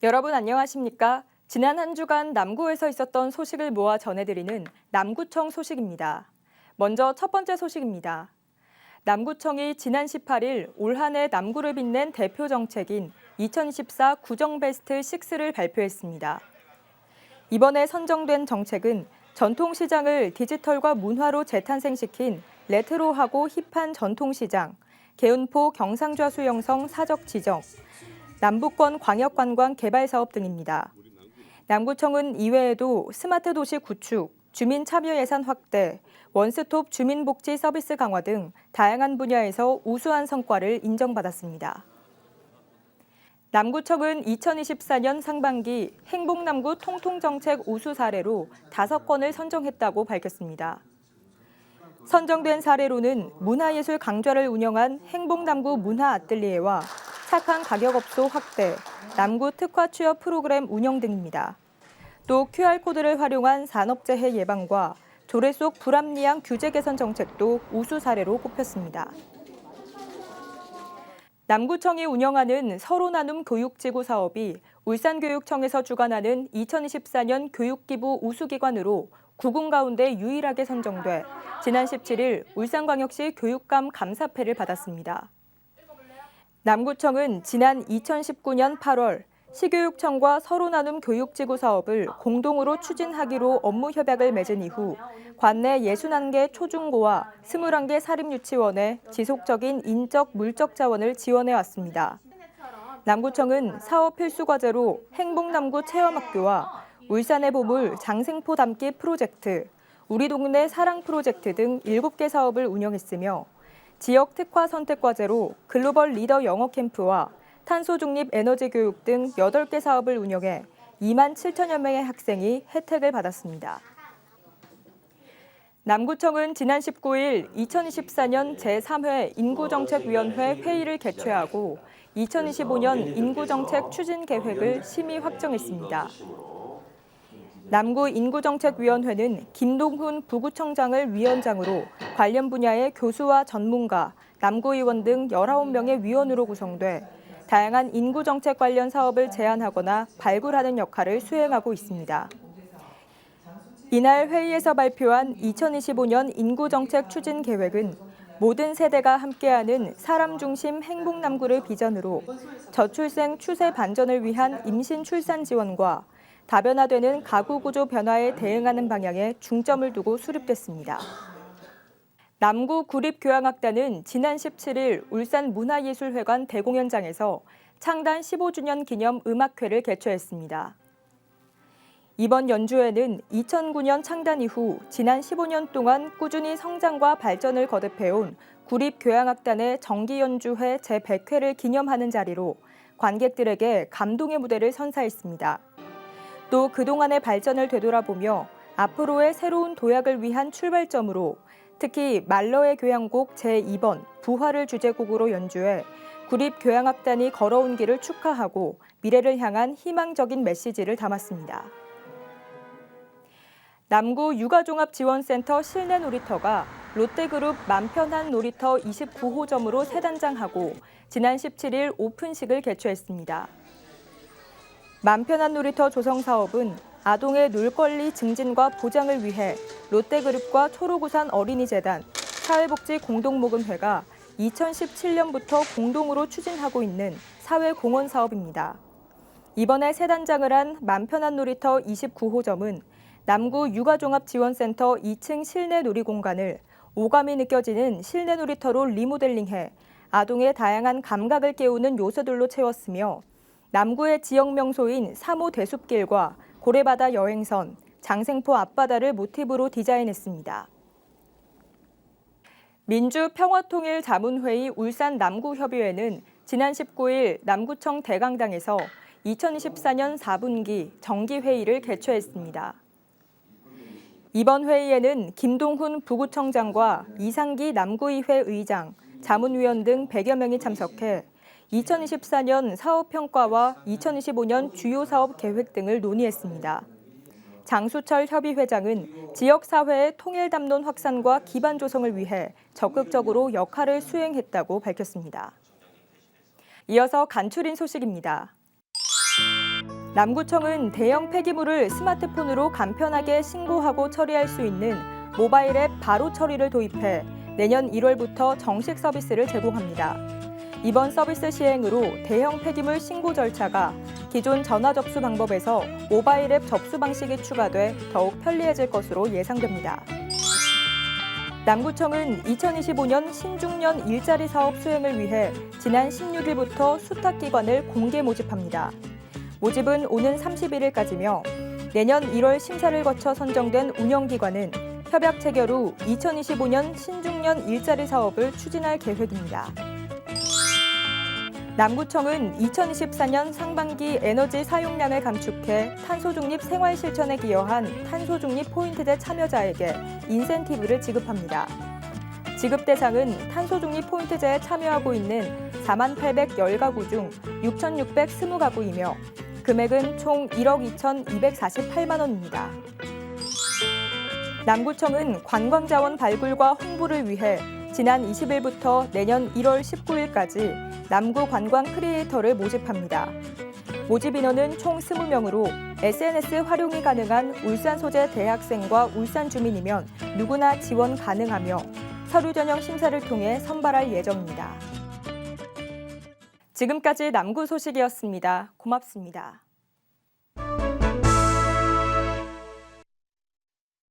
여러분 안녕하십니까? 지난 한 주간 남구에서 있었던 소식을 모아 전해드리는 남구청 소식입니다. 먼저 첫 번째 소식입니다. 남구청이 지난 18일 올 한 해 남구를 빛낸 대표 정책인 2024 구정베스트 6를 발표했습니다. 이번에 선정된 정책은 전통시장을 디지털과 문화로 재탄생시킨 레트로하고 힙한 전통시장, 개운포 경상좌수 형성 사적 지정, 남부권 광역관광 개발 사업 등입니다. 남구청은 이외에도 스마트 도시 구축, 주민 참여 예산 확대, 원스톱 주민복지 서비스 강화 등 다양한 분야에서 우수한 성과를 인정받았습니다. 남구청은 2024년 상반기 행복남구 통통정책 우수 사례로 5건을 선정했다고 밝혔습니다. 선정된 사례로는 문화예술 강좌를 운영한 행복남구 문화아뜰리에와 착한 가격업소 확대, 남구 특화 취업 프로그램 운영 등입니다. 또 QR코드를 활용한 산업재해 예방과 조례 속 불합리한 규제 개선 정책도 우수 사례로 꼽혔습니다. 남구청이 운영하는 서로 나눔 교육지구 사업이 울산교육청에서 주관하는 2024년 교육기부 우수기관으로 9군 가운데 유일하게 선정돼 지난 17일 울산광역시 교육감 감사패를 받았습니다. 남구청은 지난 2019년 8월 시교육청과 서로 나눔 교육지구 사업을 공동으로 추진하기로 업무 협약을 맺은 이후 관내 61개 초중고와 21개 사립유치원에 지속적인 인적, 물적 자원을 지원해 왔습니다. 남구청은 사업 필수 과제로 행복남구 체험학교와 울산의 보물 장생포 담기 프로젝트, 우리 동네 사랑 프로젝트 등 7개 사업을 운영했으며 지역 특화 선택 과제로 글로벌 리더 영어 캠프와 탄소 중립 에너지 교육 등 8개 사업을 운영해 2만 7천여 명의 학생이 혜택을 받았습니다. 남구청은 지난 19일 2024년 제3회 인구정책위원회 회의를 개최하고 2025년 인구정책 추진 계획을 심의 확정했습니다. 남구 인구정책위원회는 김동훈 부구청장을 위원장으로 관련 분야의 교수와 전문가, 남구의원 등 19명의 위원으로 구성돼 다양한 인구정책 관련 사업을 제안하거나 발굴하는 역할을 수행하고 있습니다. 이날 회의에서 발표한 2025년 인구정책 추진 계획은 모든 세대가 함께하는 사람 중심 행복남구를 비전으로 저출생 추세 반전을 위한 임신 출산 지원과 다변화되는 가구 구조 변화에 대응하는 방향에 중점을 두고 수립됐습니다. 남구 구립교향악단은 지난 17일 울산 문화예술회관 대공연장에서 창단 15주년 기념 음악회를 개최했습니다. 이번 연주회는 2009년 창단 이후 지난 15년 동안 꾸준히 성장과 발전을 거듭해온 구립교향악단의 정기연주회 제100회를 기념하는 자리로 관객들에게 감동의 무대를 선사했습니다. 또 그동안의 발전을 되돌아보며 앞으로의 새로운 도약을 위한 출발점으로 특히 말러의 교향곡 제2번 부활을 주제곡으로 연주해 구립교향악단이 걸어온 길을 축하하고 미래를 향한 희망적인 메시지를 담았습니다. 남구 육아종합지원센터 실내 놀이터가 롯데그룹 맘편한 놀이터 29호점으로 새 단장하고 지난 17일 오픈식을 개최했습니다. 맘편한 놀이터 조성 사업은 아동의 놀권리 증진과 보장을 위해 롯데그룹과 초록우산 어린이재단, 사회복지공동모금회가 2017년부터 공동으로 추진하고 있는 사회공헌 사업입니다. 이번에 새 단장을 한 맘편한 놀이터 29호점은 남구 육아종합지원센터 2층 실내 놀이공간을 오감이 느껴지는 실내 놀이터로 리모델링해 아동의 다양한 감각을 깨우는 요소들로 채웠으며 남구의 지역 명소인 3호 대숲길과 고래바다 여행선, 장생포 앞바다를 모티브로 디자인했습니다. 민주평화통일자문회의 울산 남구협의회는 지난 19일 남구청 대강당에서 2024년 4분기 정기회의를 개최했습니다. 이번 회의에는 김동훈 부구청장과 이상기 남구의회 의장, 자문위원 등 100여 명이 참석해 2024년 사업평가와 2025년 주요 사업 계획 등을 논의했습니다. 장수철 협의회장은 지역사회의 통일담론 확산과 기반 조성을 위해 적극적으로 역할을 수행했다고 밝혔습니다. 이어서 간추린 소식입니다. 남구청은 대형 폐기물을 스마트폰으로 간편하게 신고하고 처리할 수 있는 모바일 앱 바로 처리를 도입해 내년 1월부터 정식 서비스를 제공합니다. 이번 서비스 시행으로 대형 폐기물 신고 절차가 기존 전화 접수 방법에서 모바일 앱 접수 방식이 추가돼 더욱 편리해질 것으로 예상됩니다. 남구청은 2025년 신중년 일자리 사업 수행을 위해 지난 16일부터 수탁기관을 공개 모집합니다. 모집은 오는 31일까지며 내년 1월 심사를 거쳐 선정된 운영기관은 협약 체결 후 2025년 신중년 일자리 사업을 추진할 계획입니다. 남구청은 2024년 상반기 에너지 사용량을 감축해 탄소중립 생활 실천에 기여한 탄소중립 포인트제 참여자에게 인센티브를 지급합니다. 지급 대상은 탄소중립 포인트제에 참여하고 있는 4810가구 중 6620가구이며 금액은 총 1억 2,248만 원입니다. 남구청은 관광자원 발굴과 홍보를 위해 지난 20일부터 내년 1월 19일까지 남구 관광 크리에이터를 모집합니다. 모집 인원은 총 20명으로 SNS 활용이 가능한 울산 소재 대학생과 울산 주민이면 누구나 지원 가능하며 서류 전형 심사를 통해 선발할 예정입니다. 지금까지 남구 소식이었습니다. 고맙습니다.